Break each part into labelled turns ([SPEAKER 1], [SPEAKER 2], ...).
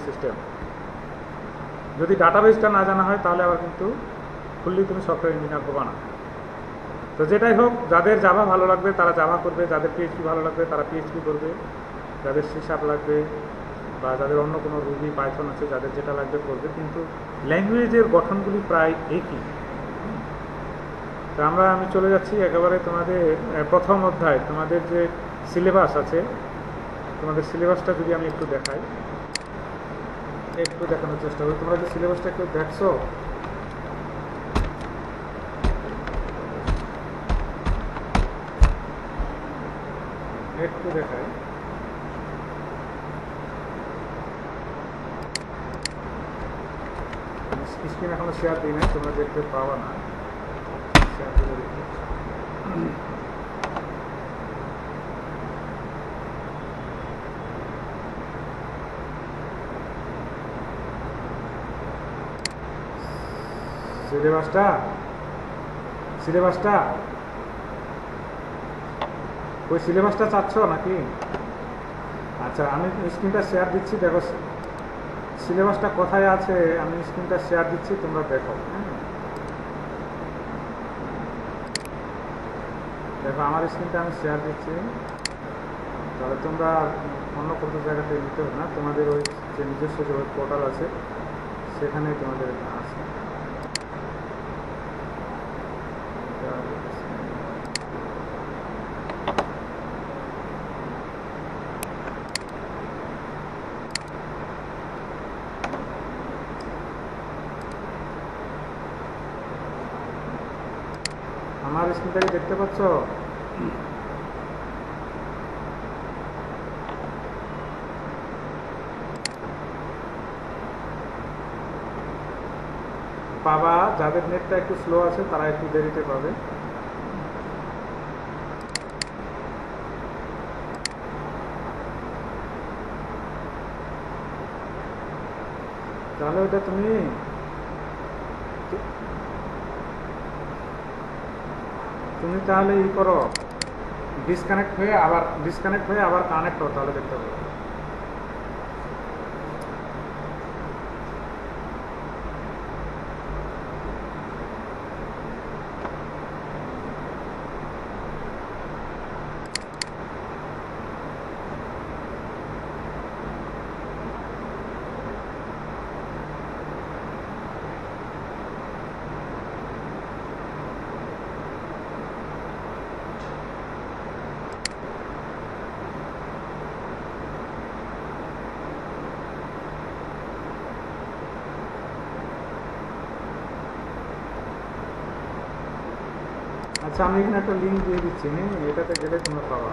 [SPEAKER 1] System. যদি ডাটাবেসটা না জানা হয় তাহলে আবার কিন্তু ফুললি তুমি সফটওয়্যার ইঞ্জিনিয়ার হবা না। তো যেটাই হোক, যাদের জাভা ভালো লাগবে তারা জাভা করবে, যাদের পিএইচপি ভালো লাগবে তারা পিএইচপি করবে, যাদের সি শার্প লাগবে বা যাদের অন্য কোনো রুবি পাইথন আছে, যাদের যেটা লাগবে করবে, কিন্তু ল্যাঙ্গুয়েজের গঠনগুলি প্রায় একই। তো আমি চলে যাচ্ছি একেবারে তোমাদের প্রথম অধ্যায়। তোমাদের যে সিলেবাস আছে, তোমাদের সিলেবাসটা যদি আমি একটু দেখাই, একটু দেখানোর চেষ্টা করি। তোমরা যে সিলেবাসটা একটু দেখছো, একটু দেখাই। স্ক্রিন এখনো শেয়ার দিই নাই, তোমরা দেখতে পাবা না, শেয়ার করে দিচ্ছি। সিলেবাসটা ওই সিলেবাসটা চাচ্ছ নাকি? আচ্ছা, আমি স্ক্রিনটা শেয়ার দিচ্ছি, দেখো সিলেবাসটা কোথায় আছে। আমি স্ক্রিনটা শেয়ার দিচ্ছি, তোমরা দেখো। দেখো আমার স্ক্রিনটা আমি শেয়ার দিচ্ছি, তাহলে তোমরা অন্য কোনো জায়গাতে নিতে হবে না, তোমাদের ওই যে নিজস্ব যে ওয়েব পোর্টাল আছে সেখানে তোমাদের আছে। আমার স্ক্রিনটাকে দেখতে পাচ্ছ? পাবা, যাদের নেটটা একটু স্লো আছে তারা একটু দেরিতে পাবে। তাহলে ওটা তুমি তাহলে ই করো, ডিসকানেক্ট হয়ে আবার কানেক্ট হো, তাহলে দেখতে পাবে। আচ্ছা, আমি এখানে একটা লিঙ্ক দিয়ে দিচ্ছি, এটাতে গেলে তোমরা পাবা।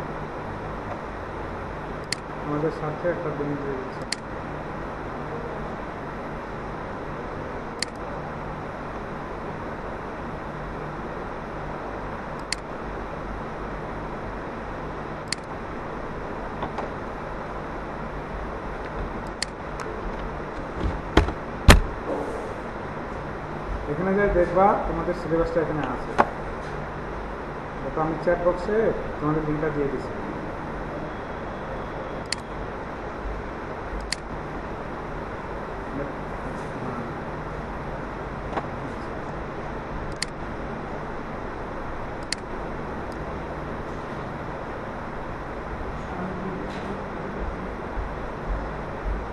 [SPEAKER 1] আমাদের সাথে একটা লিঙ্ক দিয়ে দিচ্ছি। এখানে যাই দেখবা তোমাদের সিলেবাসটা এখানে আছে। দেখো আমি চ্যাট বক্সে তোমাদের লিঙ্কটা দিয়ে দিচ্ছি।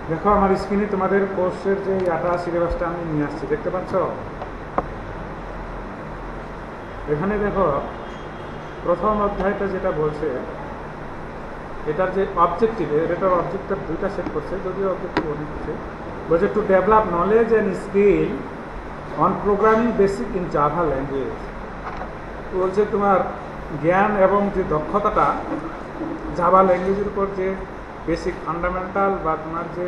[SPEAKER 1] দেখো আমার স্ক্রিনে তোমাদের কোর্সের যে সিলেবাসটা আমি নিয়ে আসছি, দেখতে পাচ্ছ? এখানে দেখো প্রথম অধ্যায়টা যেটা বলছে, এটার যে অবজেক্টিভ, এটার অবজেক্টিভ দুইটা সেট করছে, যদিও অবজেক্টিভ অনেক কিছু বলছে, to develop knowledge and skill on programming basic in Java language. বলছে তোমার জ্ঞান এবং যে দক্ষতাটা জাভা ল্যাঙ্গুয়েজের উপর যে বেসিক ফান্ডামেন্টাল বা তোমার যে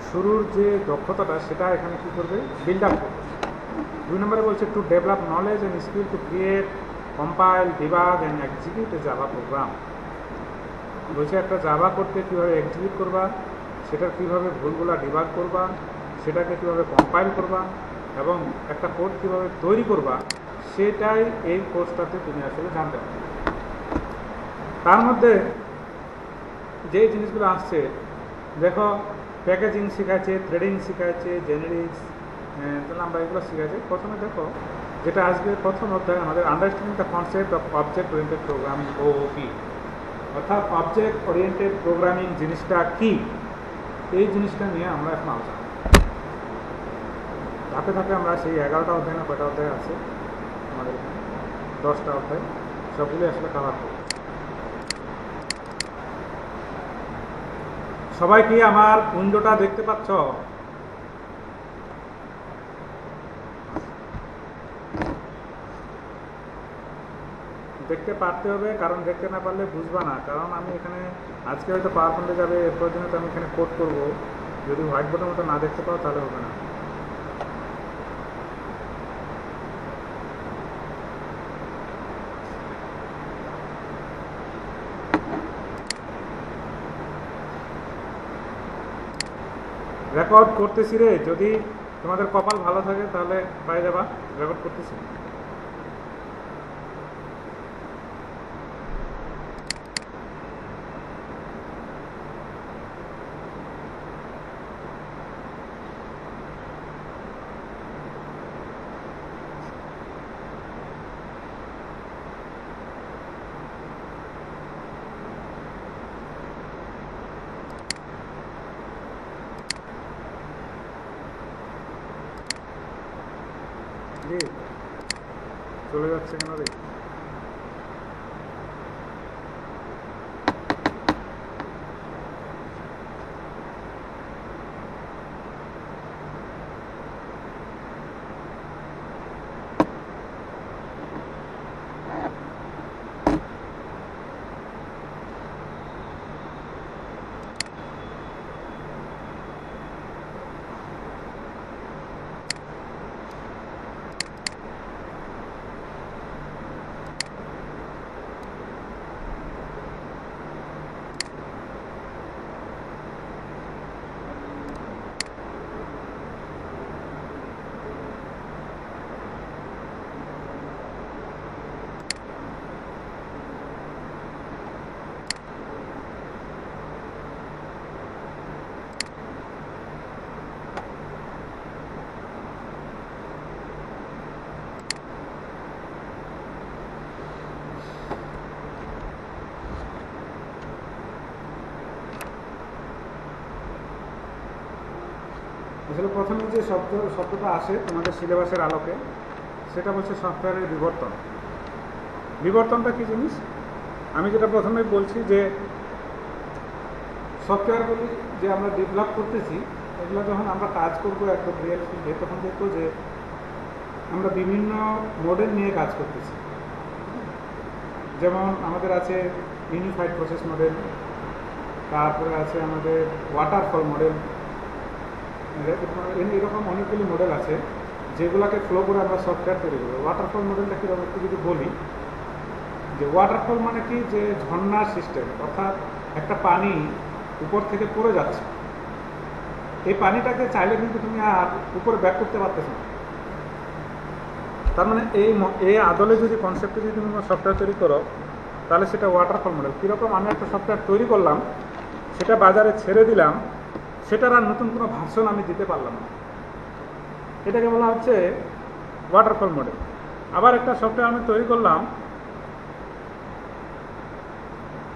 [SPEAKER 1] শুরুর যে দক্ষতাটা, সেটা এখানে কী করবে, বিল্ড আপ করবে। 2 নম্বরে বলছে to develop knowledge and skill to create, compile, debug and execute A Java program. বলছে একটা জাভা করতে কীভাবে এক্সিকিউট করবা, সেটার কীভাবে ভুলগুলা ডিবাগ করবা, সেটাকে কীভাবে কম্পাইল করবা এবং একটা কোড কীভাবে তৈরি করবা, সেটাই এই কোর্সটাতে তুমি আসলে জানতে পারবে। তার মধ্যে যে জিনিসগুলো আসছে, দেখো প্যাকেজিং শেখাচ্ছে, থ্রেডিং শেখাচ্ছে, জেনেরিক্স, তাহলে আমরা এগুলো শেখাচ্ছি। প্রথমে দেখো যেটা আসবে প্রথম অধ্যায় আমাদের understanding the concept of object oriented programming, OOP, অর্থাৎ অবজেক্ট ওরিয়েন্টেড প্রোগ্রামিং জিনিসটা কি, এই জিনিসটা নিয়ে আমরা এখন আলোচনা ধাপে ধাপে আমরা সেই 11টা অধ্যায় না কয়টা অধ্যায় আছে আমাদের এখানে, 10টা অধ্যায়, সবগুলি আসলে কাভার করব। সবাই কি আমার উইন্ডোটা দেখতে পাচ্ছ? দেখতে পারতে হবে, কারণ দেখতে না পারলে বুঝবা না। কারণ আমি এখানে আজকে হয়তো পাওয়ার পয়েন্টে যাবে, এরপর জন্য তো আমি এখানে কোড করবো, যদি হোয়াইট বোর্ডের মতো না দেখতে পাও তাহলে হবে না। রেকর্ড করতেছি রে, যদি তোমাদের কপাল ভালো থাকে তাহলে পাই যাবা। রেকর্ড করতেছি। চলে যাচ্ছে কেন রে? আসলে প্রথমে যে শব্দটা আসে তোমাদের সিলেবাসের আলোকে, সেটা বলছে সফটওয়্যারের বিবর্তন। বিবর্তনটা কি জিনিস? আমি যেটা প্রথমে বলছি যে সফটওয়্যারগুলি যে আমরা ডেভেলপ করতেছি, এগুলো যখন আমরা কাজ করবো একদম রিয়েল ফিল্ডে, তখন দেখবো যে আমরা বিভিন্ন মডেল নিয়ে কাজ করতেছি। যেমন আমাদের আছে ইউনিফাইড প্রসেস মডেল, তারপরে আছে আমাদের ওয়াটারফল মডেল, এরকম অনেকগুলি মডেল আছে যেগুলোকে ফ্লো করে আমরা সফটওয়্যার তৈরি করবো। ওয়াটারফল মডেলটা কীরকম একটু যদি বলি, যে ওয়াটারফল মানে কি, যে ঝর্ণার সিস্টেম, অর্থাৎ একটা পানি উপর থেকে পড়ে যাচ্ছে, এই পানিটাকে চাইলে কিন্তু তুমি আর উপরে ব্যাক করতে পারতেছ না। তার মানে এই আদলে যদি কনসেপ্টে যদি তুমি সফটওয়্যার তৈরি করো, তাহলে সেটা ওয়াটারফল মডেল। কীরকম, আমি একটা সফটওয়্যার তৈরি করলাম, সেটা বাজারে ছেড়ে দিলাম, সেটার আর নতুন কোনো ভার্সন আমি দিতে পারলাম না, এটাকে বলা হচ্ছে ওয়াটারফল মডেল। আবার একটা সফটওয়্যার আমি তৈরি করলাম,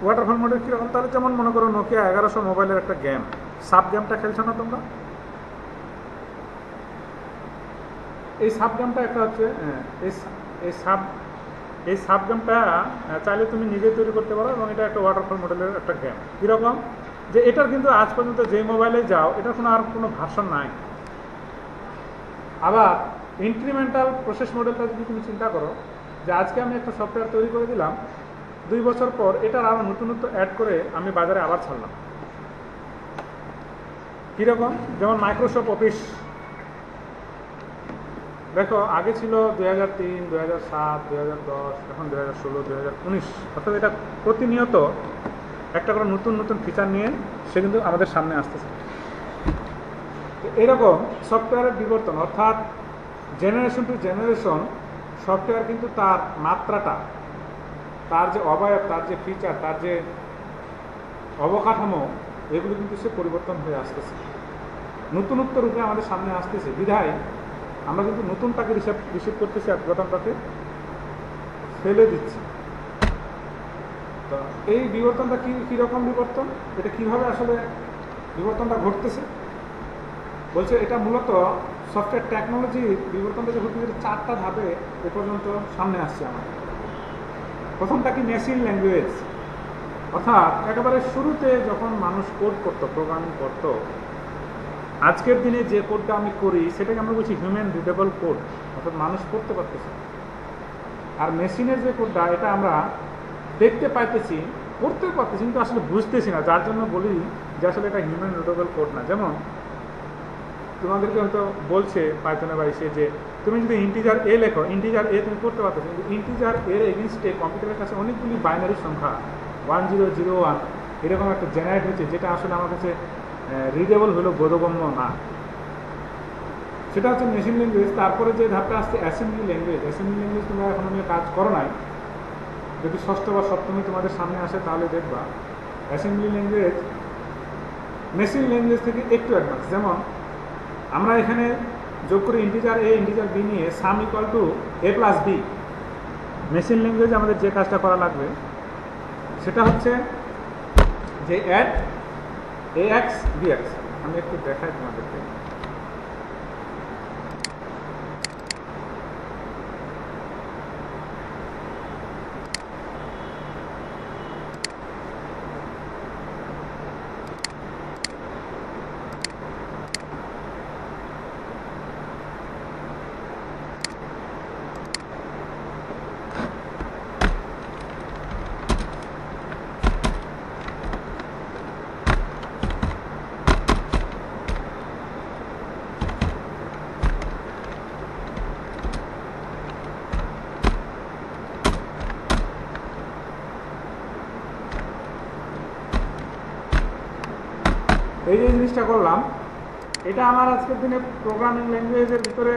[SPEAKER 1] ওয়াটারফল মডেল কীরকম, তাহলে যেমন মনে করো নোকিয়া 1100 মোবাইলের একটা গেম, সাব গেমটা খেলছো না তোমরা? এই সাব গেমটা একটা হচ্ছে, এই সাব গেমটা চাইলে তুমি নিজে তৈরি করতে পারো, এবং এটা একটা ওয়াটারফল মডেলের একটা গেম। কীরকম, যে এটার কিন্তু আজ পর্যন্ত যে মোবাইলে যাও, এটার কোনো আর কোনো ভার্সন নাই। আবার ইনক্রিমেন্টাল প্রসেস মডেলটা যদি তুমি চিন্তা করো, যে আজকে আমি একটা সফটওয়্যার তৈরি করে দিলাম, 2 বছর পর এটার আরও নতুনত্ব অ্যাড করে আমি বাজারে আবার ছাড়লাম। কীরকম, যেমন মাইক্রোসফট অফিস, দেখো আগে ছিল 2003, 2007, 2010, এখন 2016, 2019, অর্থাৎ এটা প্রতিনিয়ত একটা করে নতুন নতুন ফিচার নিয়ে সে কিন্তু আমাদের সামনে আসতেছে। এরকম সফটওয়্যারের বিবর্তন, অর্থাৎ জেনারেশন টু জেনারেশন সফটওয়্যার কিন্তু তার মাত্রাটা, তার যে অবয়ব, তার যে ফিচার, তার যে অবকাঠামো, এগুলো কিন্তু সে পরিবর্তন হয়ে আসতেছে। নতুনত্ব রূপে আমাদের সামনে আসতেছে, বিধায় আমরা কিন্তু নতুনটাকে রিসিভ করতেছি আর পুরাতনটাকে ফেলে দিচ্ছি। তো এই বিবর্তনটা কীরকম বিবর্তন, এটা কিভাবে আসলে বিবর্তনটা ঘটতেছে বলছে, এটা মূলত সফটওয়্যার টেকনোলজির বিবর্তনটা যে ঘটতেছে 4টা ধাপে এ পর্যন্ত সামনে আসছে আমাদের। প্রথমটা কি মেশিন ল্যাঙ্গুয়েজ, অর্থাৎ একেবারে শুরুতে যখন মানুষ কোড করতো, প্রোগ্রামিং করতো, আজকের দিনে যে কোডটা আমি করি সেটাকে আমরা বলছি হিউম্যান রিডেবল কোড, অর্থাৎ মানুষ পড়তে পারতেছে। আর মেশিনের যে কোডটা এটা আমরা দেখতে পাইতেছি, পড়তে পারতেছি, কিন্তু আসলে বুঝতেছি না, যার জন্য বলি যে আসলে এটা হিউম্যান রিডেবল কোড না। যেমন তোমাদেরকে হয়তো বলছে পাইথনে বা এসে যে তুমি যদি ইন্টিজার এ লেখো, ইন্টিজার এ তুমি করতে পারতেছো, কিন্তু ইন্টিজার এর এগেনস্টে কম্পিউটারের কাছে অনেকগুলি বাইনারি সংখ্যা 1001 এরকম একটা জেনারেট হয়েছে, যেটা আসলে আমার কাছে রিডেবল হলেও বোধগম্য না। সেটা হচ্ছে মেশিন ল্যাঙ্গুয়েজ। তারপরে যে ধাপটা আসছে অ্যাসেম্বলি ল্যাঙ্গুয়েজ। অ্যাসেম্বলি ল্যাঙ্গুয়েজ তোমরা এখন নিয়ে কাজ করো নাই, যদি ষষ্ঠ বা সপ্তমী তোমাদের সামনে আসে তাহলে দেখবা অ্যাসেম্বলি ল্যাঙ্গুয়েজ মেশিন ল্যাঙ্গুয়েজ থেকে একটু অ্যাডভান্স। যেমন আমরা এখানে যোগ করি ইন্টিজার এ ইন্টিজার বি নিয়ে sum equal to A plus B. Machine ল্যাঙ্গুয়েজে আমাদের যে কাজটা করা লাগবে সেটা হচ্ছে যে add A X B X. আমি একটু দেখাই তোমাদেরকে। এই যে জিনিসটা করলাম, এটা আমার আজকের দিনে প্রোগ্রামিং ল্যাঙ্গুয়েজের ভিতরে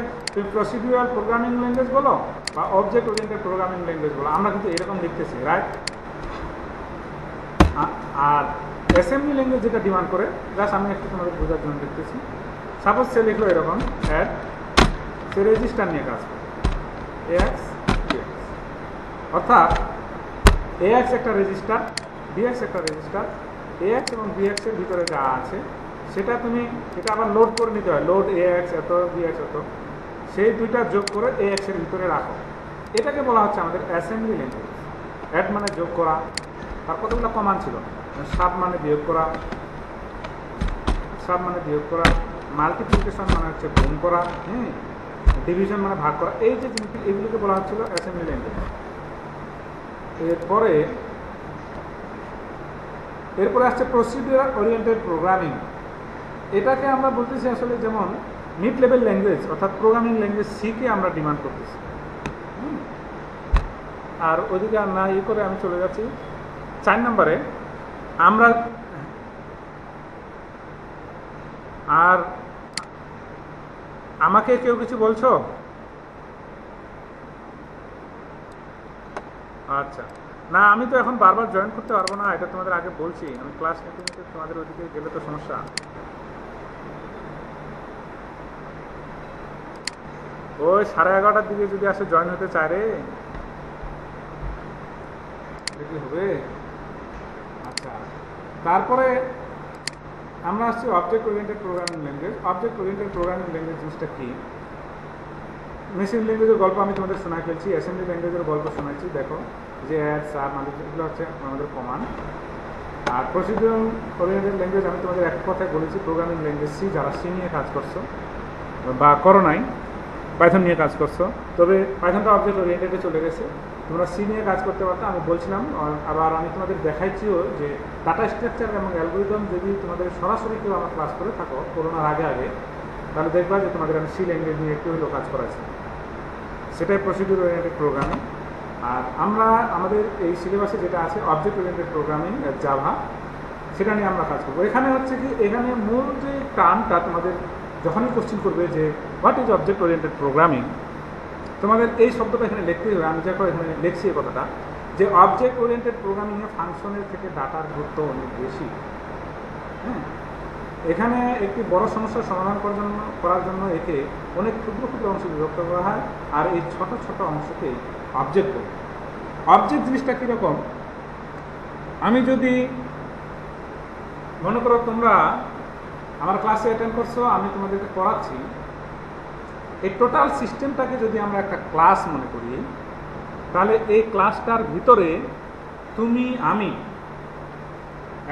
[SPEAKER 1] প্রসিডিউরাল প্রোগ্রামিং ল্যাঙ্গুয়েজ বলো বা অবজেক্ট ওরিয়েন্টেড প্রোগ্রামিং ল্যাঙ্গুয়েজ বলো, আমরা কিন্তু এরকম লিখতেছি, রাইট? আর অ্যাসেম্বলি ল্যাঙ্গুয়েজ যেটা ডিমান্ড করে, জাস্ট আমি একটু তোমাদের বোঝার জন্য লিখতেছি। সাপোজ সে লিখলো এরকম অ্যাড, সে রেজিস্টার নিয়ে কাজ করে এক্স বিএক্স, অর্থাৎ এক্স একটা রেজিস্টার, বিএক্স একটা রেজিস্টার। এক্স এবং বিএক্স এর ভিতরে যা আছে সেটা তুমি এটা আবার লোড করে নিতে হয়, লোড এক্স এত বিএক্স এত, সেই দুইটা যোগ করে এক্স এর ভিতরে রাখো। এটাকে বলা হচ্ছে আমাদের অ্যাসেম্বলি ল্যাঙ্গুয়েজ। অ্যাড মানে যোগ করা, তার কতগুলো কমান্ড ছিল, সাব মানে বিয়োগ করা, সাব মানে বিয়োগ করা, মাল্টিপ্লিকেশন মানে হচ্ছে গুণ করা, ডিভিশন মানে ভাগ করা, এই যে জিনিস এগুলোকে বলা হচ্ছিল অ্যাসেম্বলি ল্যাঙ্গুয়েজ। এরপরে আসছে প্রসিডিউরাল ওরিয়েন্টেড প্রোগ্রামিং। এটাকে আমরা বলতেছি আসলে যেমন মিড লেভেল ল্যাঙ্গুয়েজ, অর্থাৎ প্রোগ্রামিং ল্যাঙ্গুয়েজ সিকে আমরা ডিমান্ড করতেছি। আর ওইদিকে আর না করে আমি চলে যাচ্ছি 4 নম্বরে। আমরা আর আমাকে কেউ কিছু বলছো? আচ্ছা, না আমি তো এখন বারবার জয়েন করতে পারবো না, এটা তোমাদের আগে বলছি। আমি ক্লাস নিতে নিতে তোমাদের ওইদিকে গেলে তো সমস্যা। ওই 11:30টার দিকে যদি আসে জয়েন হতে চায় রে, কি হবে? আচ্ছা, তারপরে আমরা আসছি object oriented programming language. Object oriented programming language জিনিসটা কি? মেশিন ল্যাঙ্গুয়েজের গল্প আমি তোমাদের শোনাই ফেলছি, অ্যাসেম্বলি ল্যাঙ্গুয়েজের গল্প শোনাচ্ছি। দেখো যে অ্যাড সাব এগুলো হচ্ছে আমাদের কমান্ড। আর প্রসিডিউরাল ওরিয়েন্টেড ল্যাঙ্গুয়েজ আমি তোমাদের এক কথায় বলেছি প্রোগ্রামিং ল্যাঙ্গুয়েজ সি। যারা সি নিয়ে কাজ করছো বা করো নাই, পাইথন নিয়ে কাজ করছো, তবে পাইথনটা অবজেক্ট ওরিয়েন্টেডে চলে গেছে, তোমরা সি নিয়ে কাজ করতে পারতো। আমি বলছিলাম, আবার আমি তোমাদের দেখাইছিও যে ডাটা স্ট্রাকচার এবং অ্যালগোরিদম যদি তোমাদের সরাসরি কেউ আমার ক্লাস করে থাকো করোনার আগে, তাহলে দেখবা যে তোমাদের আমি সি ল্যাঙ্গুয়েজ নিয়ে একটু হলেও কাজ করাচ্ছি। সেটাই প্রসিডিউর ওরিয়েন্টেড প্রোগ্রামিং। আর আমরা আমাদের এই সিলেবাসে যেটা আছে অবজেক্ট ওরিয়েন্টেড প্রোগ্রামিং জাভা, সেটা নিয়ে আমরা কাজ করবো। এখানে হচ্ছে কি, এখানে মূল যে টার্মটা তোমাদের যখনই কোশ্চেন করবে যে what is object oriented programming, তোমাদের এই শব্দটা এখানে লিখতে হবে। আমি যখন এখানে লিখছি এই কথাটা, যে অবজেক্ট ওরিয়েন্টেড প্রোগ্রামিংয়ে ফাংশনের থেকে ডাটার গুরুত্ব অনেক বেশি। হ্যাঁ, এখানে একটি বড় সমস্যার সমাধান করার জন্য একে অনেক ক্ষুদ্র ক্ষুদ্র অংশে বিভক্ত করা হয়, আর এই ছোট ছোট অংশকে অবজেক্ট বলে। অবজেক্ট জিনিসটা কীরকম, আমি যদি মনে করো তোমরা আমার ক্লাসে অ্যাটেন্ড করছো, আমি তোমাদেরকে পড়াচ্ছি, এই টোটাল সিস্টেমটাকে যদি আমরা একটা ক্লাস মনে করি, তাহলে এই ক্লাসটার ভিতরে তুমি, আমি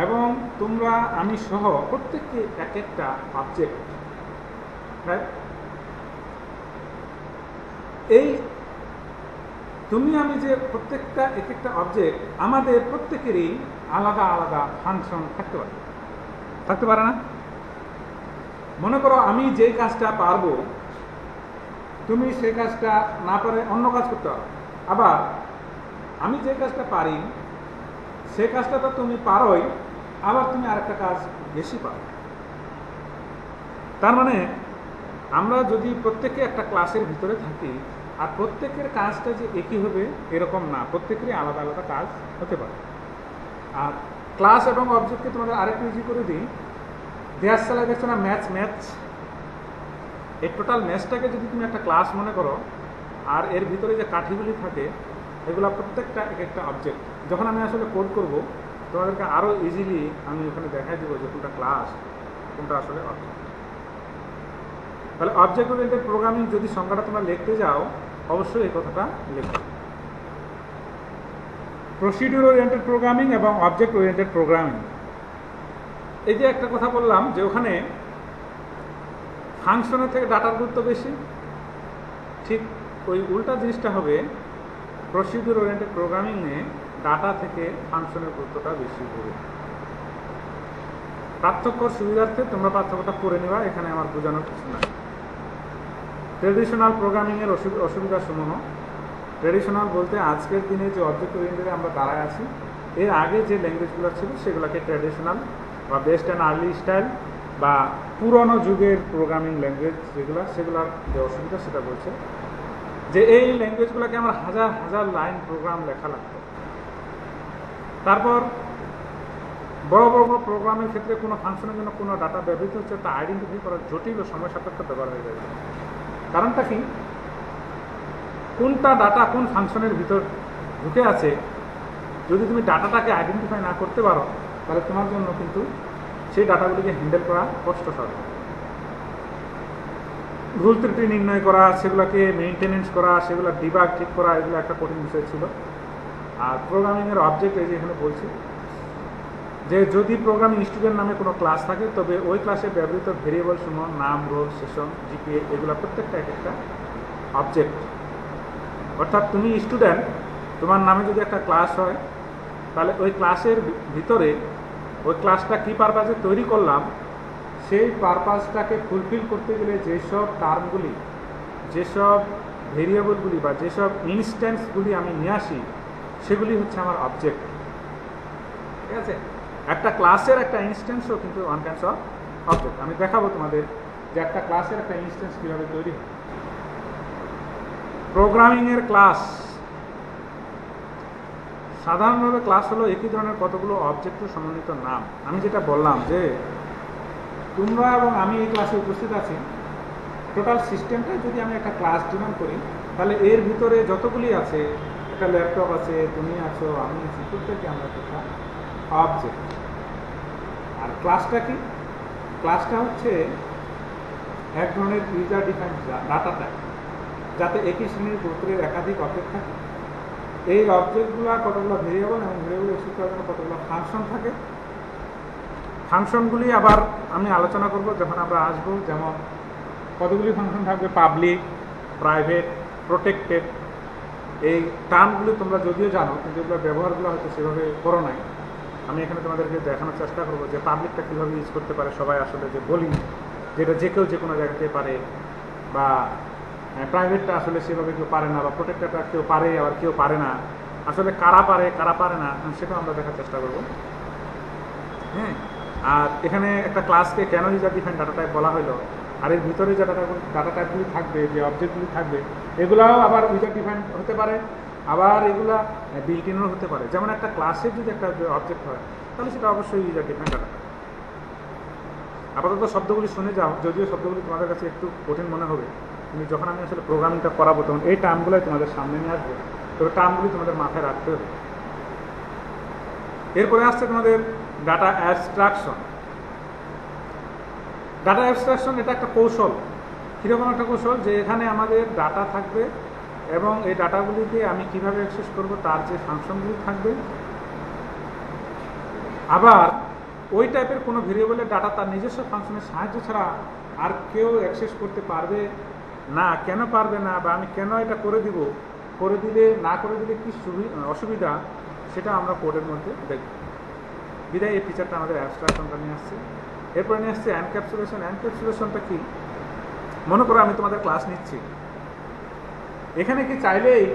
[SPEAKER 1] এবং তোমরা, আমি সহ প্রত্যেককে এক একটা অবজেক্ট। এই তুমি আমি যে প্রত্যেকটা এক একটা অবজেক্ট, আমাদের প্রত্যেকেরই আলাদা আলাদা ফাংশন থাকতে পারে না? মনে করো আমি যেই কাজটা পারবো, তুমি সেই কাজটা না পারে অন্য কাজ করতে পারো। আবার আমি যে কাজটা পারি সে কাজটা তো তুমি পারোই, আবার তুমি আরেকটা কাজ বেশি পারো। তার মানে আমরা যদি প্রত্যেকে একটা ক্লাসের ভিতরে থাকি, আর প্রত্যেকের কাজটা যে একই হবে এরকম না, প্রত্যেকেরই আলাদা আলাদা কাজ হতে পারে। আর ক্লাস এবং অবজেক্টকে তোমাদের আরেকটু ইজি করে দিই, দেয়ার সালায় দেখছো না ম্যাচ, এই টোটাল ম্যাচটাকে যদি তুমি একটা ক্লাস মনে করো, আর এর ভিতরে যে কাঠিগুলি থাকে এগুলো প্রত্যেকটা এক একটা অবজেক্ট। যখন আমি আসলে কোড করব তোমাদেরকে আরও ইজিলি আমি ওখানে দেখাই দেবো যে কোনটা ক্লাস, কোনটা আসলে অবজেক্ট। তাহলে অবজেক্ট ওরিয়েন্টেড প্রোগ্রামিং যদি সংজ্ঞাটা তোমরা লিখতে যাও, অবশ্যই এই কথাটা লেখো। প্রসিডিউর ওরিয়েন্টেড প্রোগ্রামিং এবং অবজেক্ট ওরিয়েন্টেড প্রোগ্রামিং, এই যে একটা কথা বললাম যে ওখানে ফাংশনের থেকে ডাটার গুরুত্ব বেশি, ঠিক ওই উল্টা জিনিসটা হবে প্রসিডিউর ওরিয়েন্টেড প্রোগ্রামিংয়ে ডাটা থেকে ফাংশনের গুরুত্বটা বেশি হবে। পার্থক্যর সুবিধার্থে তোমরা পার্থক্যটা করে নেবা, এখানে আমার বোঝানোর কিছু নাই। ট্রেডিশনাল প্রোগ্রামিংয়ের অসুবিধা সমূহ। ট্রেডিশনাল বলতে আজকের দিনে যে অবজেক্ট ওরিয়েন্টেডে আমরা দাঁড়ায় আছি, এর আগে যে ল্যাঙ্গুয়েজগুলো ছিল সেগুলোকে ট্রেডিশনাল বা বেস্ট অ্যান্ড আর্লি স্টাইল বা পুরনো যুগের প্রোগ্রামিং ল্যাঙ্গুয়েজ সেগুলোর যে অসুবিধা সেটা বলছে যে এই ল্যাঙ্গুয়েজগুলোকে আমার হাজার হাজার লাইন প্রোগ্রাম লেখা লাগতো। তারপর বড় বড় বড় প্রোগ্রামের ক্ষেত্রে কোনো ফাংশনের জন্য কোনো ডাটা ব্যবহৃত হচ্ছে তা আইডেন্টিফাই করার জটিল ও সময় সাপেক্ষ ব্যবহার হয়ে যাবে। কারণটা কি, কোনটা ডাটা কোন ফাংশনের ভিতর ঢুকে আছে যদি তুমি ডাটাটাকে আইডেন্টিফাই না করতে পারো, তাহলে তোমার জন্য কিন্তু সেই ডাটাগুলিকে হ্যান্ডেল করা কষ্টসাধ্য। ভুল ত্রুটি নির্ণয় করা, সেগুলোকে মেনটেনেন্স করা, সেগুলো ডিবাগ ঠিক করা, এগুলো একটা কঠিন বিষয় ছিল। আর প্রোগ্রামিংয়ের অবজেক্ট এই যে এখানে বলছি যে যদি প্রোগ্রামিং স্টুডেন্ট নামে কোনো ক্লাস থাকে, তবে ওই ক্লাসে ব্যবহৃত ভেরিয়েবল সমূহ, নাম, রোল, সেশন, জিপিএ, এগুলো প্রত্যেকটা এক একটা অবজেক্ট। অর্থাৎ তুমি স্টুডেন্ট, তোমার নামে যদি একটা ক্লাস হয়, তাহলে ওই ক্লাসের ভিতরে ওই ক্লাসটা কী পারপাসে তৈরি করলাম, সেই পারপাসটাকে ফুলফিল করতে গেলে যেসব টার্মগুলি, যেসব ভেরিয়েবলগুলি বা যেসব ইনস্ট্যান্সগুলি আমি নিয়ে আসি, সেগুলি হচ্ছে আমার অবজেক্ট। ঠিক আছে, একটা ক্লাসের একটা ইনস্ট্যান্সও কিন্তু ওয়ান কাইন্ডস অফ অবজেক্ট। আমি দেখাবো তোমাদের যে একটা ক্লাসের একটা ইনস্ট্যান্স কীভাবে তৈরি হয়। প্রোগ্রামিংয়ের ক্লাস, সাধারণভাবে ক্লাস হলো একই ধরনের কতগুলো অবজেক্টের সমন্বিত নাম। আমি যেটা বললাম যে তোমরা এবং আমি এই ক্লাসে উপস্থিত আছি, টোটাল সিস্টেমটা যদি আমি একটা ক্লাস ডিমান্ড করি, তাহলে এর ভিতরে যতগুলি আছে, একটা ল্যাপটপ আছে, তুমি আছো, আমি আছি, প্রত্যেকে আমরা একটা অবজেক্ট। আর ক্লাসটা কি, ক্লাসটা হচ্ছে এক ধরনের ইউজার ডিফাইন্ড ডাটা টাইপ, যাতে একই শ্রেণীর গোত্রের একাধিক অবজেক্ট থাকে। এই অবজেক্টগুলো কতগুলো ভেরিয়েবল এবং ভেরিয়েবল এক্সিকিউট করার জন্য কতগুলো ফাংশন থাকে। ফাংশনগুলি আবার আমি আলোচনা করব যখন আমরা আসবো, যেমন কতগুলি ফাংশন থাকবে, পাবলিক, প্রাইভেট, প্রোটেক্টেড। এই টার্মগুলি তোমরা যদিও জানো, কিন্তু এগুলোর ব্যবহারগুলো হয়তো সেভাবে করো নাই। আমি এখানে তোমাদেরকে দেখানোর চেষ্টা করবো যে পাবলিকটা কীভাবে ইউজ করতে পারে সবাই, আসলে যে বলি যেটা যে কেউ যে কোনো জায়গাতে পারে, বা প্রাইভেটটা আসলে সেভাবে কেউ পারে না, বা প্রোটেক্টেডটা কেউ পারে আবার কেউ পারে না। আসলে কারা পারে কারা পারে না সেটাও আমরা দেখার চেষ্টা করব। হ্যাঁ, আর এখানে একটা ক্লাসকে কেন ইউজার ডিফাইন্ড ডাটা টাইপ বলা হলো, আর এর ভিতরে যে ডাটা টাইপগুলি থাকবে, যে অবজেক্টগুলি থাকবে, এগুলাও আবার ইউজার ডিফাইন্ড হতে পারে, আবার এগুলা বিল্ট ইনও হতে পারে। যেমন একটা ক্লাসের যদি একটা অবজেক্ট হয়, তাহলে সেটা অবশ্যই ইউজার ডিফাইন্ড ডাটা টাইপ। আপাতত শব্দগুলি শুনে যাও, যদিও শব্দগুলি তোমাদের কাছে একটু কঠিন মনে হবে, কিন্তু যখন আমি আসলে প্রোগ্রামিংটা করাবো তখন এই টার্মগুলোই তোমাদের সামনে নিয়ে আসবো, তবে টার্মগুলি তোমাদের মাথায় রাখতে হবে। এরপরে আসছে তোমাদের ডাটা অ্যাবস্ট্রাকশন। ডাটা অ্যাবস্ট্রাকশন এটা একটা কৌশল। কীরকম একটা কৌশল, যে এখানে আমাদের ডাটা থাকবে এবং এই ডাটাগুলিকে আমি কিভাবে অ্যাক্সেস করব তার যে ফাংশনগুলি থাকবে, আবার ওই টাইপের কোনো ভেরিয়েবলের ডাটা তার নিজস্ব ফাংশনের সাহায্য ছাড়া আর কেউ অ্যাক্সেস করতে পারবে না। কেন পারবে না, বা আমি কেন এটা করে দিব, করে দিলে না করে দিলে কী অসুবিধা, সেটা আমরা কোডের মধ্যে দেখব। বিদায় এই ফিচারটা আমাদের অ্যাবস্ট্রাকশনটা নিয়ে আসছে। এরপরে নিয়ে আসছে এনক্যাপসুলেশন। এনক্যাপসুলেশনটা কি, মনে করো আমি তোমাদের ক্লাস নিচ্ছি, এখানে কি চাইলেই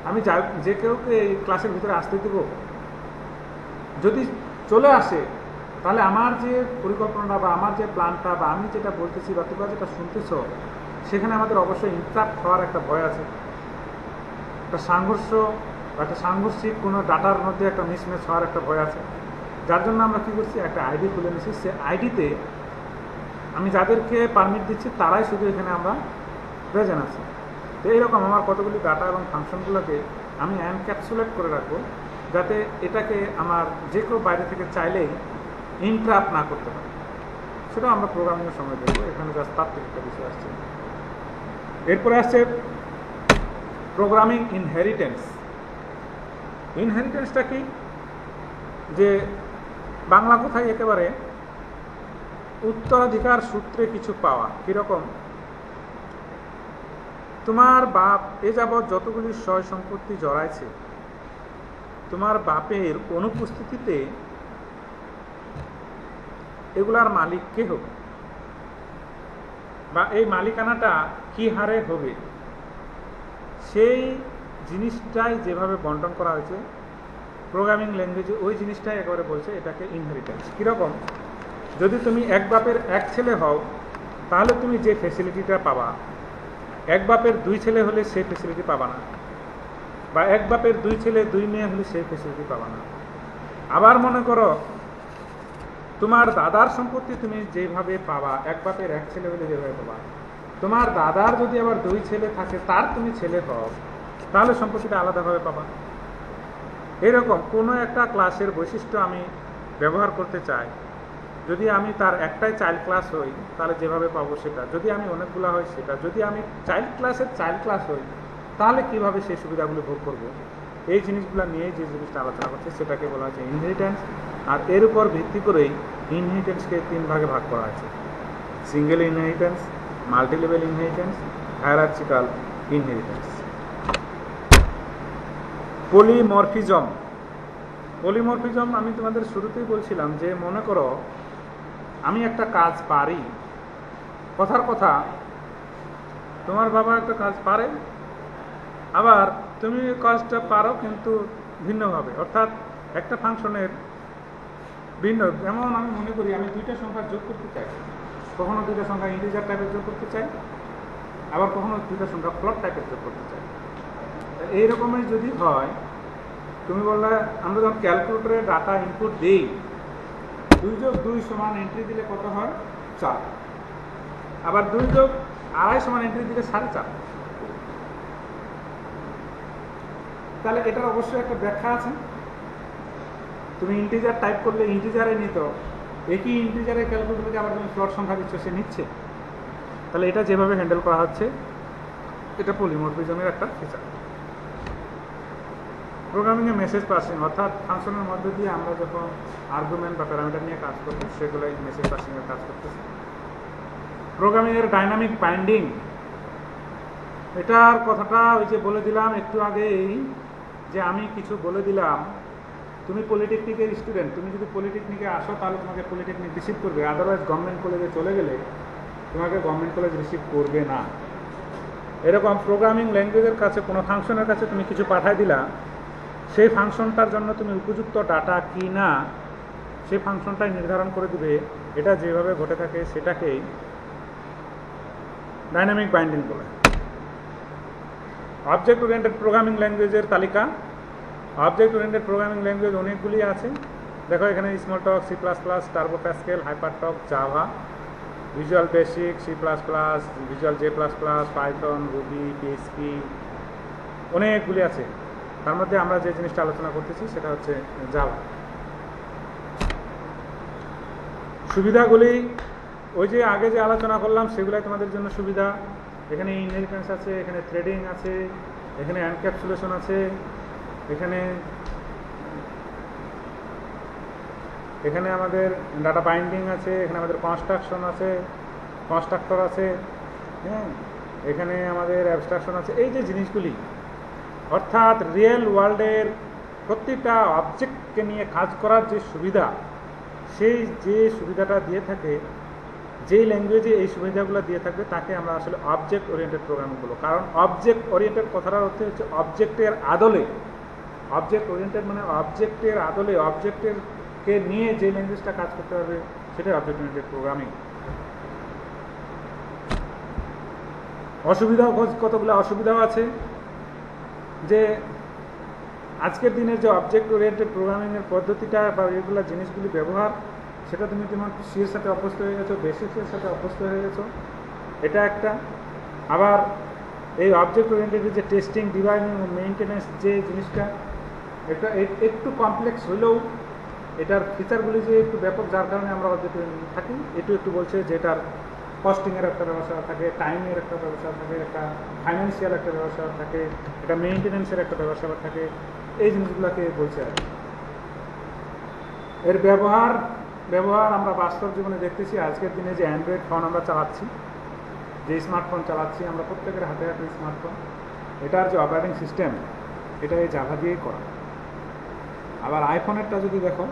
[SPEAKER 1] আমি যে কেউকে এই ক্লাসের ভিতরে আসতে দেব? যদি চলে আসে তাহলে আমার যে পরিকল্পনাটা বা আমার যে প্ল্যানটা বা আমি যেটা বলতেছি বা তোমরা যেটা শুনতেছ, সেখানে আমাদের অবশ্যই ইন্টারাপ্ট হওয়ার একটা ভয় আছে, একটা সংঘর্ষ বা একটা সাংঘর্ষিক কোনো ডাটার মধ্যে একটা মিসম্যাচ হওয়ার একটা ভয় আছে। যার জন্য আমরা কী করছি, একটা আইডি খুলে নিচ্ছি। সে আইডিতে আমি যাদেরকে পারমিট দিচ্ছি তারাই শুধু এখানে আমরা প্রেজেন্ট আছি। তো এইরকম আমার কতগুলি ডাটা এবং ফাংশনগুলোকে আমি এনক্যাপসুলেট করে রাখবো, যাতে এটাকে আমার যে কেউ বাইরে থেকে চাইলেই ইন্টারাপ্ট না করতে পারে। সেটা আমরা প্রোগ্রামিংয়ের সময় দেখবো, এখানে জাস্ট তার থেকে একটা বিষয় আসছে। এরপরে আসছে প্রোগ্রামিং ইনহেরিটেন্স। ইনহেরিটেন্সটা কি, যে বাংলা কথায় একেবারে উত্তরাধিকার সূত্রে কিছু পাওয়া। কীরকম, তোমার বাপ এ যাবৎ যতগুলি সয় সম্পত্তি জড়াইছে, তোমার বাপের অনুপস্থিতিতে এগুলার মালিক কে হবে, বা এই মালিকানাটা কি হারে হবে, সেই জিনিসটাই যেভাবে বন্টন করা হয়েছে প্রোগ্রামিং ল্যাঙ্গুয়েজে, ওই জিনিসটাই একেবারে বলছে এটাকে ইনহেরিটেন্স। কীরকম, যদি তুমি এক বাপের এক ছেলে হও তাহলে তুমি যে ফেসিলিটিটা পাবা, এক বাপের দুই ছেলে হলে সেই ফেসিলিটি পাবা না, বা এক বাপের দুই ছেলে দুই মেয়ে হলে সেই ফেসিলিটি পাবা না। আবার মনে করো তোমার দাদার সম্পত্তি তুমি যেভাবে পাবা, এক বাপের এক ছেলে হলে যেভাবে পাবা, তোমার দাদার যদি আবার দুই ছেলে থাকে, তার তুমি ছেলে হও, তাহলে সম্পত্তিটা আলাদাভাবে পাবা। এরকম কোনো একটা ক্লাসের বৈশিষ্ট্য আমি ব্যবহার করতে চাই, যদি আমি তার একটাই চাইল্ড ক্লাস হই তাহলে যেভাবে পাবো সেটা, যদি আমি অনেকগুলো হই সেটা, যদি আমি চাইল্ড ক্লাসের চাইল্ড ক্লাস হই তাহলে কিভাবে সেই সুবিধাগুলো ভোগ করবো, এই জিনিসগুলো নিয়ে যে জিনিসটা আলোচনা করছে সেটাকে বলা হচ্ছে ইনহেরিটেন্স। আর এর উপর ভিত্তি করেই ইনহেরিটেন্সকে তিন ভাগে ভাগ করা আছে: single inheritance, multi level inheritance, hierarchical inheritance. Polymorphism. Polymorphism আমি তোমাদের শুরুতেই বলছিলাম যে মনে করো আমি একটা কাজ পারি, কথার কথা তোমার বাবা একটা কাজ পারে, আবার তুমি কাজটা পারো কিন্তু ভিন্নভাবে, অর্থাৎ একটা ফাংশনের ভিন্ন। যেমন আমি মনে করি আমি দুইটা সংখ্যা যোগ করতে চাই, কখনো দুইটা সংখ্যা ইন্টিজার টাইপের যোগ করতে চাই, আবার কখনো দুইটা সংখ্যা ফ্লোট টাইপের যোগ করতে চাই। এই রকমের যদি হয়, তুমি বললে আমরা যখন ক্যালকুলেটরে ডাটা ইনপুট দিই, 2+2 সমান এন্ট্রি দিলে কত হয়? 4। আবার 2+2.5 সমান এন্ট্রি দিলে 4.5। তাহলে এটার অবশ্যই একটা ব্যাখ্যা আছে। তুমি ইন্টিজার টাইপ করলে ইন্টিজারে নিত, একই ইন্টিজারে ক্যালকুলেটরকে আবার তুমি ফ্লোট সংখ্যা দিচ্ছ, সে নিচ্ছে। তাহলে এটা যেভাবে হ্যান্ডেল করা হচ্ছে, এটা পলিমরফিজমের একটা ফিচার। প্রোগ্রামিংয়ে মেসেজ পাসিং, অর্থাৎ ফাংশনের মধ্যে দিয়ে আমরা যখন আর্গুমেন্ট বা প্যারামিটার নিয়ে কাজ করবো সেগুলোই মেসেজ পাসিংয়ের কাজ করতেছে। প্রোগ্রামিংয়ের ডাইনামিক বাইন্ডিং, এটার কথাটা ওই যে বলে দিলাম একটু আগেই, যে আমি কিছু বলে দিলাম, তুমি পলিটেকনিকের স্টুডেন্ট, তুমি যদি পলিটেকনিকে আসো তাহলে তোমাকে পলিটেকনিক রিসিভ করবে, আদারওয়াইজ গভর্নমেন্ট কলেজে চলে গেলে তোমাকে গভর্নমেন্ট কলেজ রিসিভ করবে না। এরকম প্রোগ্রামিং ল্যাঙ্গুয়েজের কাছে কোনো ফাংশনের কাছে তুমি কিছু পাঠাই দিলা, সেই ফাংশনটার জন্য তুমি উপযুক্ত ডাটা কি না সেই ফাংশনটাই নির্ধারণ করে দিবে। এটা যেভাবে ঘটে থাকে সেটাকেই ডাইনামিক বাইন্ডিং বলে। অবজেক্ট ওরিয়েন্টেড প্রোগ্রামিং ল্যাঙ্গুয়েজের তালিকা। অবজেক্ট ওরিয়েন্টেড প্রোগ্রামিং ল্যাঙ্গুয়েজ অনেকগুলি আছে, দেখো এখানে Smalltalk, C plus plus, Turbo Pascal, HyperTalk, Java, Visual Basic, C plus plus, Visual J plus plus, Python, Ruby, PHP, অনেকগুলি আছে। তার মধ্যে আমরা যে জিনিসটা আলোচনা করতেছি সেটা হচ্ছে জাভা। সুবিধাগুলি ওই যে আগে যে আলোচনা করলাম সেগুলাই তোমাদের জন্য সুবিধা। এখানে ইনহেরিটেন্স আছে, এখানে থ্রেডিং আছে, এখানে এনক্যাপসুলেশন আছে, এখানে এখানে আমাদের ডাটা বাইন্ডিং আছে, এখানে আমাদের কনস্ট্রাকশন আছে, কনস্ট্রাক্টর আছে, হ্যাঁ, এখানে আমাদের অ্যাবস্ট্রাকশন আছে। এই যে জিনিসগুলি, অর্থাৎ রিয়েল ওয়ার্ল্ডের প্রত্যেকটা অবজেক্টকে নিয়ে কাজ করার যে সুবিধা, সেই যে সুবিধাটা দিয়ে থাকে, যেই ল্যাঙ্গুয়েজে এই সুবিধাগুলো দিয়ে থাকবে তাকে আমরা আসলে অবজেক্ট ওরিয়েন্টেড প্রোগ্রামিং বলবো। কারণ অবজেক্ট ওরিয়েন্টেড কথাটার অর্থ হচ্ছে অবজেক্টের আদলে। অবজেক্ট ওরিয়েন্টেড মানে অবজেক্টের আদলে, অবজেক্টের কে নিয়ে যে ল্যাঙ্গুয়েজটা কাজ করতে পারবে সেটাই অবজেক্ট ওরিয়েন্টেড প্রোগ্রামিং। অসুবিধাও কতগুলো অসুবিধাও আছে, যে আজকের দিনের যে অবজেক্ট ওরিয়েন্টেড প্রোগ্রামিংয়ের পদ্ধতিটা বা এগুলো জিনিসগুলি ব্যবহার, সেটা তুমি তোমার সির সাথে অভ্যস্ত হয়ে গেছো, বেসিক্সের সাথে অভ্যস্ত হয়ে গেছো, এটা একটা। আবার এই অবজেক্ট ওরিয়েন্টেডের যে টেস্টিং, ডিবাগিং ও মেইনটেনেন্স যে জিনিসটা, এটা একটু কমপ্লেক্স হলেও এটার ফিচারগুলি যে একটু ব্যাপক, যার কারণে আমরা অবজেক্ট ওরিয়েন্টেড থাকি। একটু বলছে যে এটার কস্টিংয়ের একটা ব্যবসা থাকে, টাইমের একটা ব্যবসা থাকে, একটা ফাইন্যান্সিয়াল একটা ব্যবসা থাকে, এটা মেইনটেনেন্সের একটা ব্যবসা থাকে। এই জিনিসগুলোকে বলছে আর কি। এর ব্যবহার আমরা বাস্তব জীবনে দেখতেছি। আজকের দিনে যে অ্যান্ড্রয়েড ফোন আমরা চালাচ্ছি, যে স্মার্টফোন চালাচ্ছি, আমরা প্রত্যেকের হাতে হাতে স্মার্টফোন, এটার যে অপারেটিং সিস্টেম এটা এই জাভা দিয়েই করা। আবার আইফোনেরটা যদি দেখো,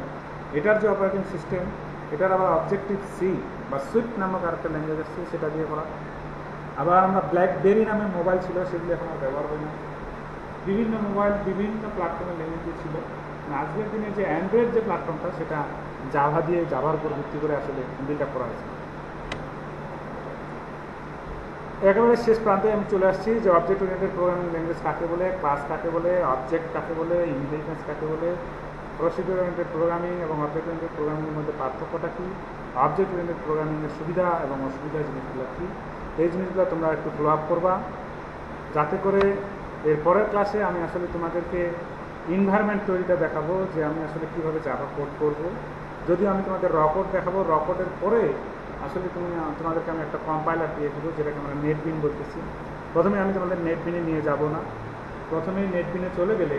[SPEAKER 1] এটার যে অপারেটিং সিস্টেম, এটার আবার অবজেক্টিভ সি বা সুইফট নামক আরেকটা ল্যাঙ্গুয়েজ আসছে, সেটা দিয়ে করা। আবার আমরা ব্ল্যাকবেরি নামে মোবাইল ছিল, সেগুলি এখন আর ব্যবহার হয় না। বিভিন্ন মোবাইল বিভিন্ন প্ল্যাটফর্মের ল্যাঙ্গুয়েজ ছিল। আজকের দিনে যে অ্যান্ড্রয়েড যে প্ল্যাটফর্মটা, সেটা জাভা দিয়ে, জাভার উপর ভিত্তি করে আসলে বিল্ড আপ করা হয়েছে। একেবারে শেষ প্রান্তে আমি চলে আসছি যে অবজেক্ট ওরিয়েন্টেড প্রোগ্রামিং ল্যাঙ্গুয়েজ কাকে বলে, ক্লাস কাকে বলে, অবজেক্ট কাকে বলে, ইনহেরিটেন্স কাকে বলে, প্রসিডিউর ওরিয়েন্টেড প্রোগ্রামিং এবং অবজেক্ট ওরিয়েন্টেড প্রোগ্রামিংয়ের মধ্যে পার্থক্যটা কী, অবজেক্ট ওরিয়েন্টেড প্রোগ্রামিংয়ের সুবিধা এবং অসুবিধা জিনিসগুলো কী, এই জিনিসগুলো তোমরা একটু ফলো আপ করবা, যাতে করে এর পরের ক্লাসে আমি আসলে তোমাদেরকে ইনভায়রনমেন্ট তৈরিটা দেখাবো, যে আমি আসলে কীভাবে জাভা কোড করবো। যদিও আমি তোমাদের র কোড দেখাবো, র কোডের পরে আসলে তোমাদেরকে আমি একটা কম্পাইলার দিয়ে দেবো, যেটাকে আমরা নেটবিন বলতেছি। প্রথমে আমি তোমাদের নেটবিনে নিয়ে যাব না, প্রথমেই নেটবিনে চলে গেলে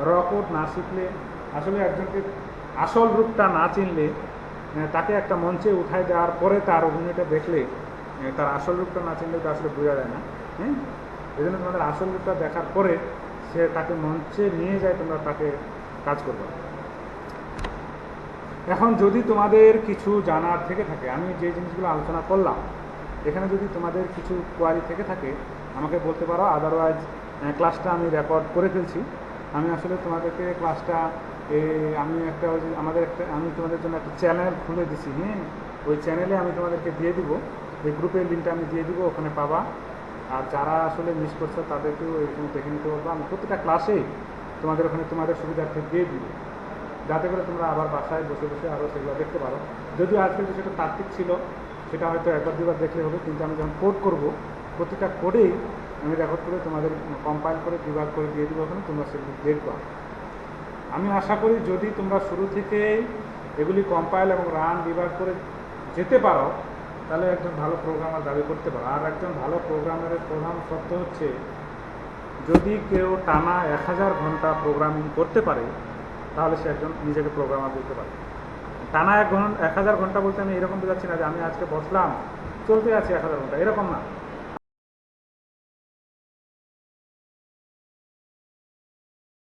[SPEAKER 1] র কোড না শিখলে, আসলে একজনকে আসল রূপটা না চিনলে, তাকে একটা মঞ্চে উঠায় দেওয়ার পরে তার অভিনয়টা দেখলে, তার আসল রূপটা না চিনলে তো আসলে বোঝা যায় না। হ্যাঁ, এই জন্য তোমাদের আসল রূপটা দেখার পরে সে তাকে মঞ্চে নিয়ে যায়, তোমরা তাকে কাজ করবে। এখন যদি তোমাদের কিছু জানার থেকে থাকে, আমি যে জিনিসগুলো আলোচনা করলাম, এখানে যদি তোমাদের কিছু কোয়ারি থেকে থাকে আমাকে বলতে পারো। আদারওয়াইজ ক্লাসটা আমি রেকর্ড করে ফেলছি। আমি আসলে তোমাদেরকে ক্লাসটা আমি তোমাদের জন্য একটা চ্যানেল খুলে দিছি। হ্যাঁ, ওই চ্যানেলে আমি তোমাদেরকে দিয়ে দিব, এই গ্রুপের লিঙ্কটা আমি দিয়ে দিব, ওখানে পাবা। আর যারা আসলে মিস করছো তাদেরকেও এখানে দেখে নিতে পারবো। আমি প্রতিটা ক্লাসেই তোমাদের ওখানে তোমাদের সুবিধার্থে দিয়ে দিব, যাতে করে তোমরা আবার বাসায় বসে বসে আরও সেগুলো দেখতে পারো। যদিও আজকের বিষয়টা তাত্ত্বিক ছিল, সেটা হয়তো একবার দুবার দেখলে হবে, কিন্তু আমি যখন কোড করব, প্রতিটা কোডেই আমি রেকর্ড করে তোমাদের কম্পাইল করে ডিবাগ করে দিয়ে দেবো, ওখানে তোমরা সেগুলি দেখবা। আমি আশা করি যদি তোমরা শুরু থেকেই এগুলি কম্পাইল এবং রান ডিবাগ করে যেতে পারো, তাহলে একজন ভালো প্রোগ্রামার দাবি করতে পারো। আর একজন ভালো প্রোগ্রামারের প্রধান শর্ত হচ্ছে, যদি কেউ টানা 1000 ঘন্টা প্রোগ্রামিং করতে পারে, তাহলে সে একজন নিজেকে প্রোগ্রামার বলতে পারে। টানা 1000 ঘন্টা বলতে আমি এরকম বোঝাচ্ছি না যে আমি আজকে বসলাম চলতে আছে 1000 ঘন্টা, এরকম না।